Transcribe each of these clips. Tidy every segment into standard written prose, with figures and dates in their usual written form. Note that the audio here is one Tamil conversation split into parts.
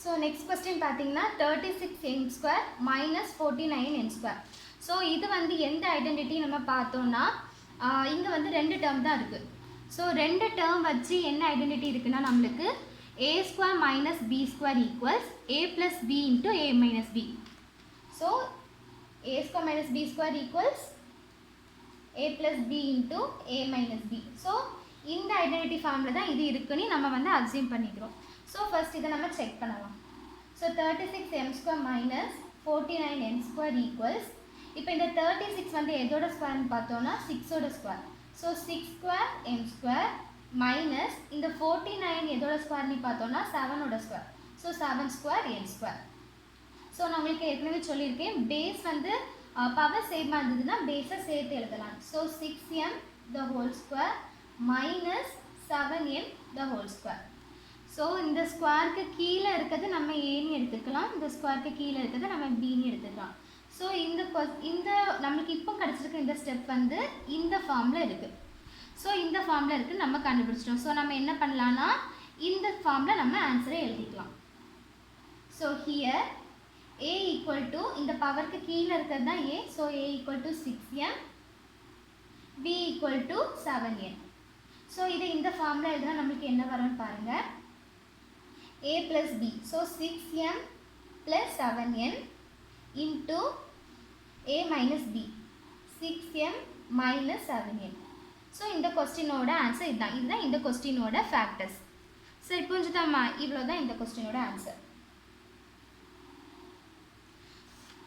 So next question பார்த்தீங்கன்னா 36n square minus 49n square. So இது வந்து எந்த ஐடென்டிட்டி நம்ம பார்த்தோம்னா இங்கே வந்து ரெண்டு டேர்ம் தான் இருக்குது. ஸோ ரெண்டு டேர்ம் வச்சு என்ன ஐடென்டிட்டி இருக்குன்னா நம்மளுக்கு a square minus b square equals a plus b into a minus b. So a square minus b square equals a plus b into a minus b. So இந்த ஐடென்டிட்டி ஃபார்மில் தான் இது இருக்குன்னு நம்ம வந்து அஸ்யூம் பண்ணிக்கிறோம். ஸோ ஃபர்ஸ்ட் இதை நம்ம செக் பண்ணலாம். So 36m square minus 49n square equals, இப்போ இந்த 36 வந்து எதோட ஸ்கொயர்னு பார்த்தோன்னா 6ஓட square. So 6 square m square minus இந்த 49 எதோட ஸ்கொயர்னு பார்த்தோன்னா 7ஓட square. So 7 square n square. So நான் உங்களுக்கு ஏற்கனவே சொல்லியிருக்கேன், பேஸ் வந்து பவர் சேமாக இருந்ததுன்னா பேஸை சேர்த்து எழுதலாம். So 6m the whole square minus 7n the whole square. So இந்த ஸ்கொயருக்கு கீழே இருக்கிறது நம்ம ஏன்னு எடுத்துக்கலாம், இந்த ஸ்கொயருக்கு கீழே இருக்கிறது நம்ம பின்னு எடுத்துக்கலாம். ஸோ இந்த நம்மளுக்கு இப்போ கிடச்சிருக்க இந்த ஸ்டெப் வந்து இந்த ஃபார்மில் இருக்குது. ஸோ இந்த ஃபார்மில் இருக்குது, நம்ம கண்டுபிடிச்சிட்டோம். ஸோ நம்ம என்ன பண்ணலான்னா இந்த ஃபார்மில் நம்ம ஆன்சரை எழுதிக்கலாம். So here a equal to இந்த பவருக்கு கீழே இருக்கிறது தான் a. So a equal to 6m, b equal to 7n. So இதை இந்த ஃபார்மில் எழுதுனா நம்மளுக்கு என்ன வரும்னு பாருங்கள், a plus b. So 6m plus 7n into a minus b. 6m minus 7n. So இந்த கொஸ்டினோட ஆன்சர் இதுதான். இதுதான் இந்த கொஸ்டினோட ஃபேக்டர்ஸ். சரி புரிஞ்சுதாம்மா? இவ்வளோ தான் இந்த கொஸ்டினோட ஆன்சர்.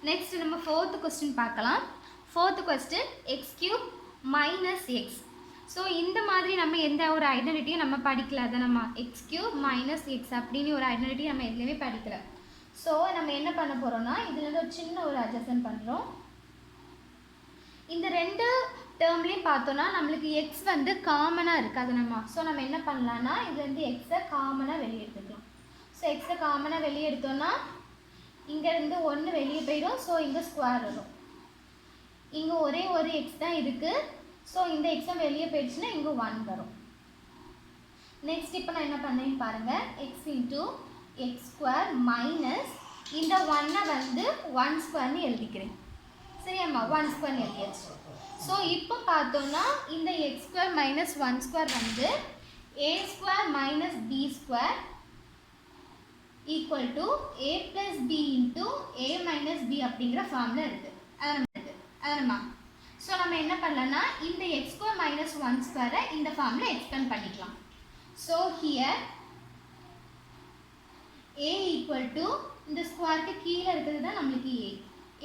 நெக்ஸ்ட் நம்ம ஃபோர்த் கொஸ்டின் பார்க்கலாம். Fourth question x cube minus x. So இந்த மாதிரி நம்ம எந்த ஒரு ஐடென்டிட்டியும் நம்ம படிக்கல. அதை நம்ம எக்ஸ் கியூப் மைனஸ் எக்ஸ் அப்படின்னு ஒரு ஐடென்டிட்டி நம்ம எதுலேயுமே படிக்கல. ஸோ நம்ம என்ன பண்ண போகிறோம்னா இதுலேருந்து ஒரு சின்ன ஒரு அட்ஜஸ்ட்மெண்ட் பண்ணுறோம். இந்த ரெண்டு டேர்ம்லேயும் பார்த்தோன்னா நம்மளுக்கு எக்ஸ் வந்து காமனாக இருக்காது நம்ம. ஸோ நம்ம என்ன பண்ணலான்னா இதுலேருந்து எக்ஸை காமனாக வெளியே எடுத்துக்கலாம். ஸோ எக்ஸை காமனாக வெளியே எடுத்தோன்னா இங்கேருந்து ஒன்று வெளியே போயிடும். ஸோ இங்கே ஸ்கொயர் வரும். இங்கே ஒரே ஒரு எக்ஸ் தான் இருக்குது. ஸோ இந்த எக்ஸாம் வெளியே போயிடுச்சுன்னா இங்கே 1 வரும். நெக்ஸ்ட் இப்போ நான் என்ன பண்ணேன்னு பாருங்கள், X into X square minus இந்த 1 வந்து 1 ஸ்கொயர்னு எழுதிக்கிறேன். சரியாம்மா? 1 ஸ்கொயர்னு எழுதியாச்சு. ஸோ இப்போ பார்த்தோன்னா இந்த எக்ஸ் ஸ்கொயர் மைனஸ் 1 ஸ்கொயர் வந்து a square minus b square equal to a plus b into a minus b அப்படிங்கிற ஃபார்மில் இருக்குது. அதனம்மா ஸோ நம்ம என்ன பண்ணலாம்னா இந்த எக்ஸ் ஸ்கொயர் மைனஸ் 1 ஸ்கொயரை இந்த ஃபார்மில் எக்ஸ்பெண்ட் பண்ணிக்கலாம். So here a equal to இந்த ஸ்கொயருக்கு கீழே இருக்கிறது தான் நம்மளுக்கு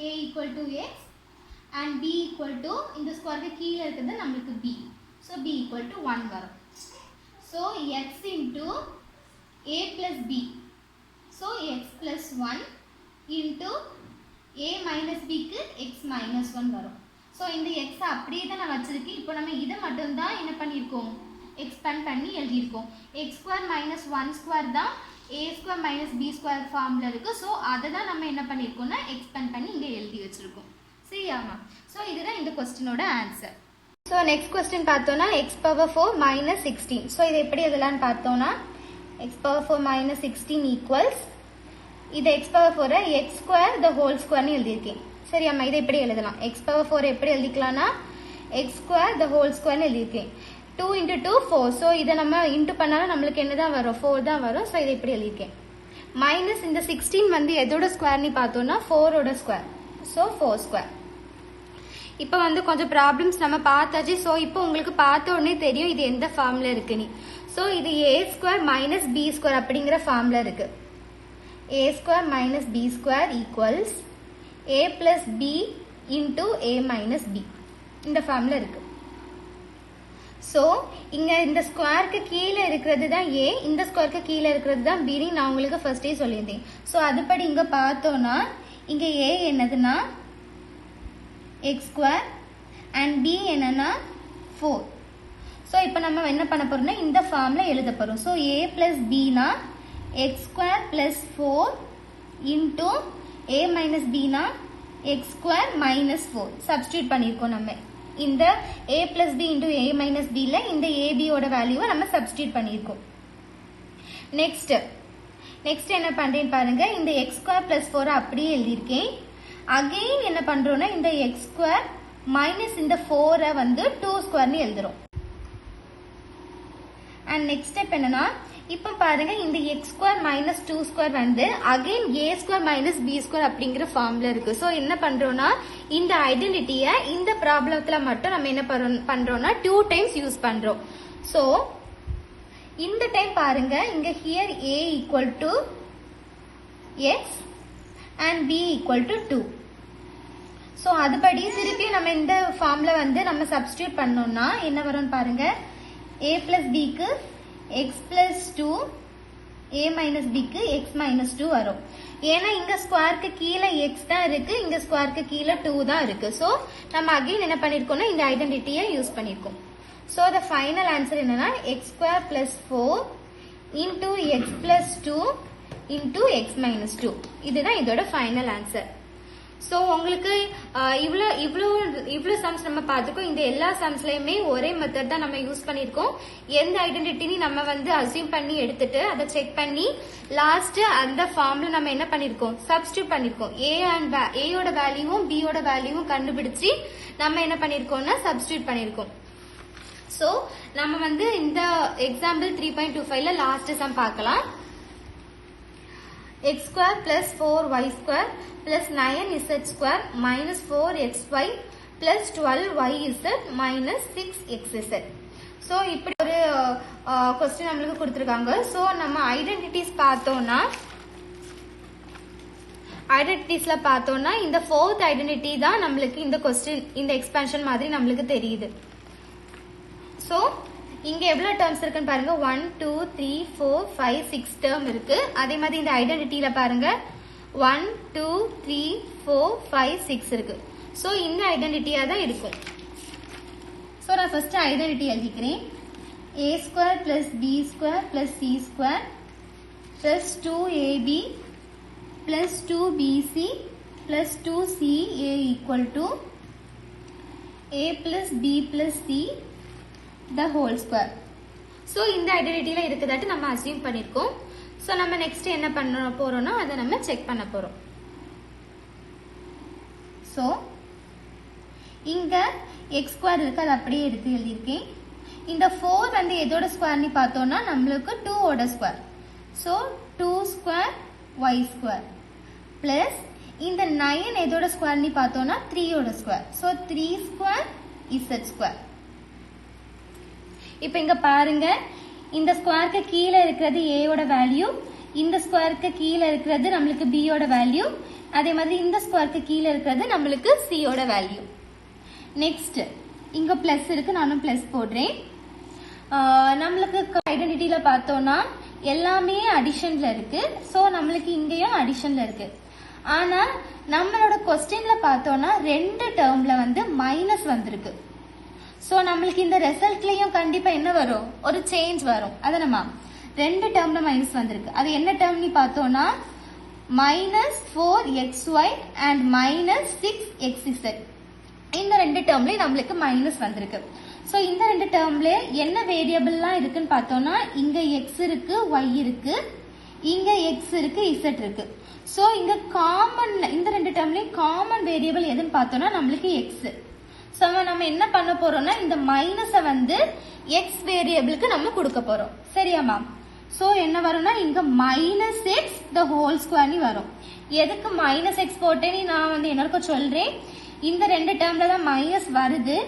a equal to X and b equal to இந்த ஸ்கொயருக்கு கீழே இருக்கிறது நம்மளுக்கு b. So b equal to 1 வரும். So x into a plus b. So X plus 1 into a minus பிக்கு எக்ஸ் மைனஸ் 1 வரும். ஸோ இந்த எக்ஸை அப்படியே தான் நான் வச்சுருக்கேன். இப்போ நம்ம இதை மட்டும்தான் என்ன பண்ணியிருக்கோம், எக்ஸ்பேண்ட் பண்ணி எழுதியிருக்கோம். எக்ஸ் ஸ்கொயர் மைனஸ் 1 ஸ்கொயர் தான் ஏ ஸ்கொயர் மைனஸ் பி ஸ்கொயர் ஃபார்மில் இருக்குது. ஸோ அதை தான் நம்ம என்ன பண்ணியிருக்கோம்னா எக்ஸ்பேண்ட் பண்ணி இங்கே எழுதி வச்சுருக்கோம். சரியாமா? ஸோ இதுதான் இந்த கொஸ்டினோட ஆன்சர். ஸோ நெக்ஸ்ட் கொஸ்டின் பார்த்தோன்னா எக்ஸ் பவர் 4 மைனஸ் 16. ஸோ இதை எப்படி எதெல்லாம் பார்த்தோன்னா எக்ஸ் பவர் 4 மைனஸ் 16 ஈக்குவல்ஸ், இது X power 4 X square the whole ஸ்கொயர்னு எழுதியிருக்கேன். சரியாம்மா? இதை எப்படி எழுதலாம், எக்ஸ் பவர் 4 எப்படி எழுதிக்கலாம்னா எக்ஸ் ஸ்கொயர் த ஹோல் ஸ்கொயர்னு எழுதியிருக்கேன். 2 × 2 4. ஸோ இதை நம்ம இன்ட்டு பண்ணாலும் நம்மளுக்கு என்ன தான் வரும், 4 தான் வரும். ஸோ இதை எப்படி எழுதியிருக்கேன். மைனஸ் இந்த 16 வந்து எதோட ஸ்கொயர்னு பார்த்தோன்னா 4ஓட ஸ்கொயர். So 4 square. இப்போ வந்து கொஞ்சம் ப்ராப்ளம்ஸ் நம்ம பார்த்தாச்சு. ஸோ இப்போ உங்களுக்கு பார்த்த உடனே தெரியும் இது எந்த ஃபார்மில் இருக்குன்னு. ஸோ இது a square minus b square அப்படிங்கிற ஃபார்மில் இருக்குது. A square minus b square equals a plus b into a minus b. இந்த ஃபார்மில் இருக்குது. ஸோ இங்கே இந்த ஸ்கொயருக்கு கீழே இருக்கிறது தான் a, இந்த ஸ்கொயருக்கு கீழே இருக்கிறது தான் b நான் உங்களுக்கு ஃபர்ஸ்டே சொல்லியிருந்தேன். ஸோ அதுபடி இங்கே பார்த்தோன்னா இங்கே a என்னதுன்னா எக்ஸ் ஸ்கொயர் அண்ட் b என்னன்னா 4. ஸோ இப்போ நம்ம என்ன பண்ண போகிறோம்னா இந்த ஃபார்மில் எழுத போகிறோம். ஸோ a plus bனா x square plus 4 into a minus b னா x square minus 4 சப்ஸ்டியூட் பண்ணியிருக்கோம். நம்ம இந்த a plus b into a minus b ல இந்த ab ஓட வேல்யூவை நம்ம சப்ஸ்டியூட் பண்ணியிருக்கோம். நெக்ஸ்ட் நெக்ஸ்ட் என்ன பண்ணுறேன்னு பாருங்கள், இந்த எக்ஸ் ஸ்கொயர் ப்ளஸ் 4 அப்படியே எழுதியிருக்கேன். அகெயின் என்ன பண்ணுறோன்னா இந்த எக்ஸ் ஸ்கொயர் மைனஸ் இந்த 4 வந்து 2 ஸ்கொயர்னு எழுதுகிறோம். அண்ட் நெக்ஸ்ட் ஸ்டெப் என்னன்னா, இப்போ பாருங்க இந்த எக்ஸ் ஸ்கொயர் மைனஸ் 2 ஸ்கொயர் வந்து அகெயின் ஏ ஸ்கொயர் மைனஸ் பி ஸ்கொயர் அப்படிங்கிற ஃபார்ம்ல இருக்கு. ஸோ என்ன பண்றோம்னா இந்த ஐடென்டிட்டியை இந்த ப்ராப்ளத்துல மட்டும் நம்ம என்ன பண்றோம்னா 2 டைம்ஸ் யூஸ் பண்றோம். ஸோ இந்த டைம் பாருங்க, இங்க here a equal to X and b equal to 2. So அதுபடி திருப்பி நம்ம இந்த ஃபார்ம்ல வந்து நம்ம சப்ஸ்டியூட் பண்ணோம்னா என்ன வரும்னு பாருங்க, a பிளஸ் பிக்கு எக்ஸ் பிளஸ் 2 a மைனஸ் பிக்கு எக்ஸ் மைனஸ் 2 வரும். ஏன்னா இங்க ஸ்கொயருக்கு கீழே எக்ஸ் தான் இருக்கு, இங்க ஸ்கொயருக்கு கீழே 2 தான் இருக்கு. ஸோ நம்ம அகைன் என்ன பண்ணிருக்கோம்னா இந்த ஐடென்டிட்டியை யூஸ் பண்ணிருக்கோம். ஸோ த ஃபைனல் ஆன்சர் என்னன்னா X square plus 4 into X plus 2 into X minus 2. இதுதான் இதோட ஃபைனல் ஆன்சர். ஸோ உங்களுக்கு இவ்வளோ சம்ஸ் நம்ம பார்த்துக்கோம். இந்த எல்லா சம்ஸ்லையுமே ஒரே மெத்தட் தான் நம்ம யூஸ் பண்ணியிருக்கோம். எந்த ஐடென்டிட்டின்னு நம்ம வந்து அசியூம் பண்ணி எடுத்துட்டு அதை செக் பண்ணி லாஸ்ட் அந்த ஃபார்ம்ல நம்ம என்ன பண்ணியிருக்கோம், சப்ஸ்டியூட் பண்ணியிருக்கோம். ஏயோட வேல்யூவும் பியோட வேல்யூவும் கண்டுபிடிச்சி நம்ம என்ன பண்ணியிருக்கோம்னா சப்ஸ்டியூட் பண்ணியிருக்கோம். ஸோ நம்ம வந்து இந்த எக்ஸாம்பிள் 3.25ல லாஸ்ட் சம் பார்க்கலாம். x square plus 4y square plus 9z square minus 4xy plus 12yz minus 6xz. So இப்படி ஒரு கொஸ்டின் நம்மளுக்கு கொடுத்துருக்காங்க. ஸோ நம்ம ஐடென்டிட்டிஸ்ல பார்த்தோம்னா இந்த 4th ஐடென்டிட்டி தான் நம்மளுக்கு இந்த கொஸ்டின் இந்த எக்ஸ்பான்ஷன் மாதிரி நம்மளுக்கு தெரியுது. ஸோ இங்க எவ்வளவு டேர்ம்ஸ் இருக்குன்னு பாருங்க, 1 2 3 4 5 6 டேர்ம் இருக்கு. அதே மாதிரி இந்த ஐடென்டிட்டியில பாருங்க 1 2 3 4 5 6 இருக்கு. ஸோ இந்த ஐடென்டிட்டியா தான் இருக்கும். ஸோ நான் ஃபர்ஸ்ட் ஐடென்டிட்டி எழுதிக்கிறேன். a square plus b square plus c square plus 2ab plus 2bc plus 2ca equal to a plus b plus c the whole square. So இந்த ஐடென்டிட்டியில இருக்குதாட்டு நம்ம அசியூம் பண்ணியிருக்கோம். ஸோ நம்ம நெக்ஸ்ட் என்ன பண்ண போறோம்னா அதை நம்ம செக் பண்ண போறோம். ஸோ இங்க எக்ஸ் ஸ்கொயர் இருக்கு, அது அப்படியே எடுத்து எழுதியிருக்கேன். இந்த 4 வந்து எதோட ஸ்கொயர்னு பார்த்தோம்னா நம்மளுக்கு 2 ஓட square. So 2 square Y square plus இந்த 9 எதோட ஸ்கொயர்னு பார்த்தோம்னா 3 ஓட square. So 3 square Z square. இப்போ இங்க பாருங்க, இந்த ஸ்கொயருக்கு கீழே இருக்கிறது ஏயோட வேல்யூ, இந்த ஸ்கொயருக்கு கீழே இருக்கிறது நம்மளுக்கு பியோட வேல்யூ, அதே மாதிரி இந்த ஸ்கொயருக்கு கீழே இருக்கிறது நம்மளுக்கு சியோட வேல்யூ. நெக்ஸ்ட் இங்க பிளஸ் இருக்கு, நானும் பிளஸ் போடுறேன். நம்மளுக்கு ஐடென்டிட்டியில பார்த்தோம்னா எல்லாமே அடிஷன்ல இருக்கு. ஸோ நம்மளுக்கு இங்கேயும் அடிஷன்ல இருக்கு. ஆனா நம்மளோட கொஸ்டின்ல பார்த்தோம்னா 2 டேர்ம்ல வந்து மைனஸ் வந்திருக்கு. ஸோ நம்மளுக்கு இந்த ரிசல்ட்லயும் கண்டிப்பா என்ன வரும், ஒரு சேஞ்ச் வரும். அதை நம்ம 2 டேர்ம்ல மைனஸ் வந்திருக்கு. அது என்ன டேர்ம்னு பார்த்தோம்னா minus 4xy and minus 6xz. இந்த 2 டேர்ம்லயும் நம்மளுக்கு மைனஸ் வந்திருக்கு. ஸோ இந்த 2 டேர்ம்ல என்ன வேரியபிள்லாம் இருக்குன்னு பார்த்தோம்னா இங்க எக்ஸ் இருக்கு, ஒய் இருக்கு, இங்க எக்ஸ் இருக்கு, இசட் இருக்கு. ஸோ இங்க காமன் இந்த 2 டேர்ம்லயும் காமன் வேரியபிள் எதுன்னு பார்த்தோம்னா நம்மளுக்கு எக்ஸ். ஸோ நம்ம என்ன பண்ண போறோம்னா இந்த மைனஸை வந்து எக்ஸ் வேரியபிளுக்கு நம்ம கொடுக்க போறோம். சரியாமா? ஸோ என்ன வரும்னா இங்க மைனஸ் எக்ஸ் த ஹோல் ஸ்கொயர்னு வரும். எதுக்கு மைனஸ் எக்ஸ் போட்டேன்னு நான் வந்து என்னோட சொல்றேன். இந்த 2 டேர்ம்ல தான் மைனஸ் வருது.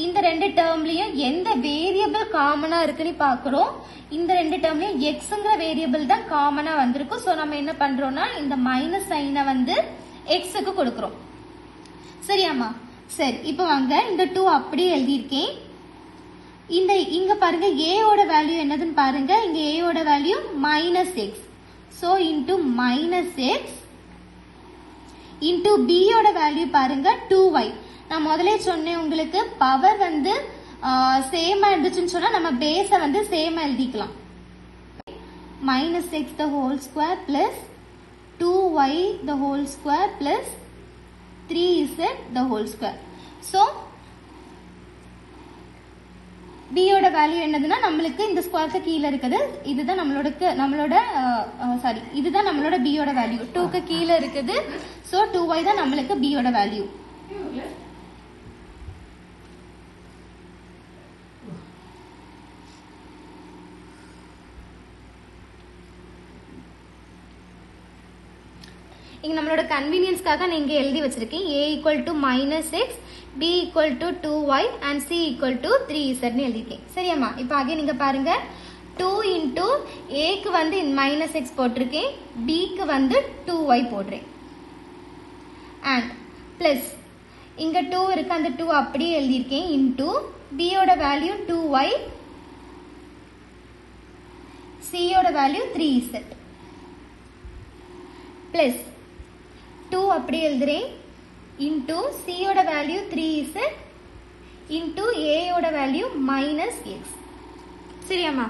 இந்த 2 டேர்ம்லயும் எந்த வேரியபிள் காமனா இருக்குன்னு பாக்குறோம். இந்த 2 டேர்ம்லயும் எக்ஸ்ங்கிற வேரியபிள் தான் காமனா வந்திருக்கும். ஸோ நம்ம என்ன பண்றோம்னா இந்த மைனஸ் சைனை வந்து எக்ஸுக்கு கொடுக்குறோம். சரியாமா? சரி, இப்போ வாங்க இந்த 2 அப்படியே எழுதியிருக்கேன். இங்க பாருங்க ஏயோட வேல்யூ என்னதுன்னு பாருங்க. இங்க ஏயோட value minus x. So into minus x into பியோட வேல்யூ பாருங்க 2y. நான் முதலே சொன்னேன் உங்களுக்கு பவர் வந்து சேமா இருந்துச்சுன்னு சொன்னா நம்ம பேஸை வந்து சேமா எழுதிக்கலாம். Minus X the whole square plus 2y the whole square plus 3z the whole square. So b ஓட வேல்யூ என்னதுன்னா நம்மளுக்கு இந்த ஸ்கொயருக்கு கீழ இருக்குது இதுதான் இதுதான் நம்மளோட b ஓட வேல்யூ 2 க்கு கீழ இருக்குது சோ 2y தான் நம்மளுக்கு b ஓட வேல்யூ இங்க நம்மளோட கன்வீனியன்ஸ்க்காக நான் இங்க எழுதி வச்சிருக்கேன் a -x b 2y and c 3z ன்னு எழுதிருக்கேன் சரியாமா இப்போ அகைன் நீங்க பாருங்க 2 into a க்கு வந்து -x போட்டிருக்கேன் b க்கு வந்து 2y போடுறேன் and plus இங்க 2 இருக்கு அந்த 2 அப்படியே எழுதிருக்கேன் into b ஓட வேல்யூ 2y c ஓட வேல்யூ 3z plus 2 அப்படியே எழுதுறேன் into c ஓட வேல்யூ 3z into a ஓட வேல்யூ -x சரியாமா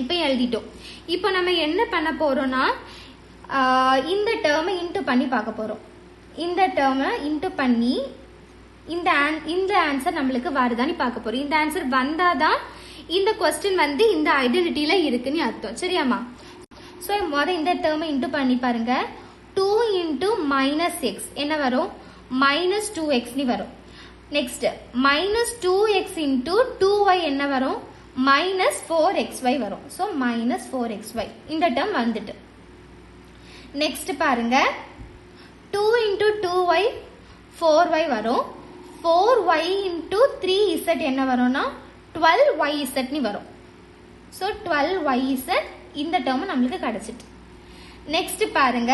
இப்போ எழுதிட்டோம் இப்போ நம்ம என்ன பண்ண போறோம்னா இந்த டேர்மை இன்டு பண்ணி பார்க்க போறோம் இந்த டேர்மை இன்டு பண்ணி இந்த ஆன்சர் நம்மளுக்கு வருதான்னு பார்க்க போறோம் இந்த ஆன்சர் வந்தாதான் இந்த क्वेश्चन வந்து இந்த ஐடென்டிட்டில இருக்குன்னு அர்த்தம் சரியாமா சோ முதல்ல இந்த டேர்மை இன்டு பண்ணி பாருங்க 2 into -x என்ன வரும் -2x னி வரும் next -2x into 2y என்ன வரும் -4xy வரும் so -4xy இந்த டேர்ம் வந்துட்டு next பாருங்க 2 into 2y 4y வரும் 4y into 3z என்ன வரும்னா 12yz னி வரும் so 12yz இந்த டேர்ம் நமக்கு கிடைச்சிட்டு next பாருங்க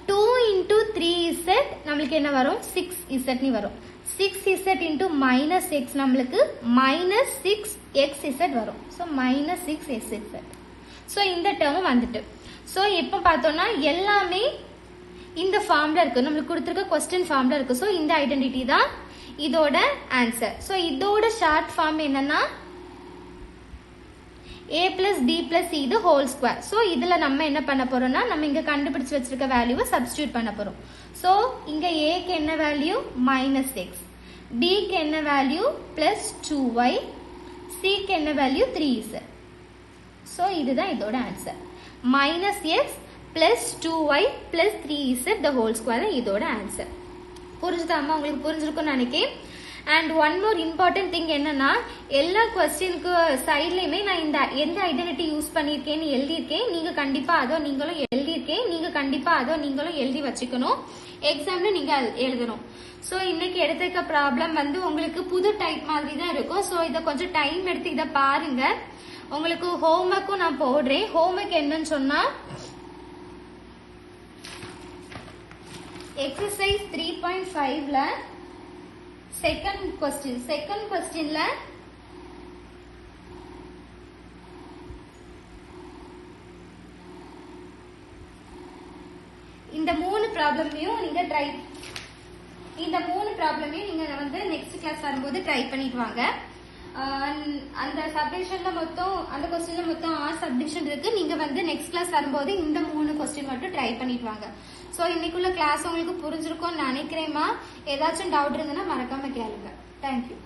2 into 3z நம்மளுக்கு என்ன வரும் 6z னி வரும் 6z into -x நம்மளுக்கு -6xz வரும் so -6xz so இந்த டேர்ம் வந்துட்டு so இப்போ பார்த்தோம்னா எல்லாமே இந்த ஃபார்ம்ல இருக்கு நம்மளுக்கு கொடுத்திருக்க क्वेश्चन ஃபார்ம்ல இருக்கு so இந்த ஐடென்டிட்டி தான் இதோட ஆன்சர் so இதோட ஷார்ட் ஃபார்ம் என்னன்னா a plus b plus c the whole square so இதுல நம்ம என்ன பண்ண போறோம்னா நம்ம இங்க கண்டுபிடிச்சு வச்சிருக்க வேல்யூவை சப்ஸ்டிட்யூட் பண்ண போறோம் so இங்க a க்கு என்ன வேல்யூ -x b க்கு என்ன வேல்யூ +2y c க்கு என்ன வேல்யூ 3z so இதுதான் இதோட answer -x +2y +3z the whole square இதோட ஆன்சர் புரிஞ்சுதாமா உங்களுக்கு புரிஞ்சிருக்கும்னு நினைக்கிறேன் and one more important thing என்னன்னா எல்லா क्वेश्चनக்கு சைடுலயுமே நான் இந்த எந்த ஐடென்டிட்டி யூஸ் பண்ணிருக்கேன்னு எழுதிருக்கேன் நீங்க கண்டிப்பா அதோ நீங்களும் எழுதி வச்சுக்கணும் எக்ஸாம்ல நீங்க எழுதணும் சோ இன்னைக்கு எடுத்துக்க ப்ராப்ளம் வந்து உங்களுக்கு புது டைப் மாதிரி தான் இருக்கும் சோ இத கொஞ்சம் டைம் எடுத்து இத பாருங்க உங்களுக்கு ஹோம்வொர்க்கும் நான் போடுறேன் ஹோம்வொர்க் என்னன்னு சொன்னா exercise 3.5 ல second question ல இந்த மூணு ப்ராப்ளமையும் நீங்க வந்து நெக்ஸ்ட் கிளாஸ் வரும்போது ட்ரை பண்ணிட்டு வாங்க அந்த சப்டிவிஷன்ல மொத்தம் அந்த क्वेश्चनல மொத்தம் 6 சப்டிவிஷன் இருக்கு நீங்க வந்து நெக்ஸ்ட் கிளாஸ் வரும்போது இந்த 3 क्वेश्चन மட்டும் ட்ரை பண்ணிட்டு வாங்க சோ இன்னைக்குள்ள கிளாஸ் உங்களுக்கு புரிஞ்சிருக்கும்னு நினைக்கிறேன்மா ஏதாச்சும் டவுட் இருந்தனா மறக்காம கேளுங்க Thank you.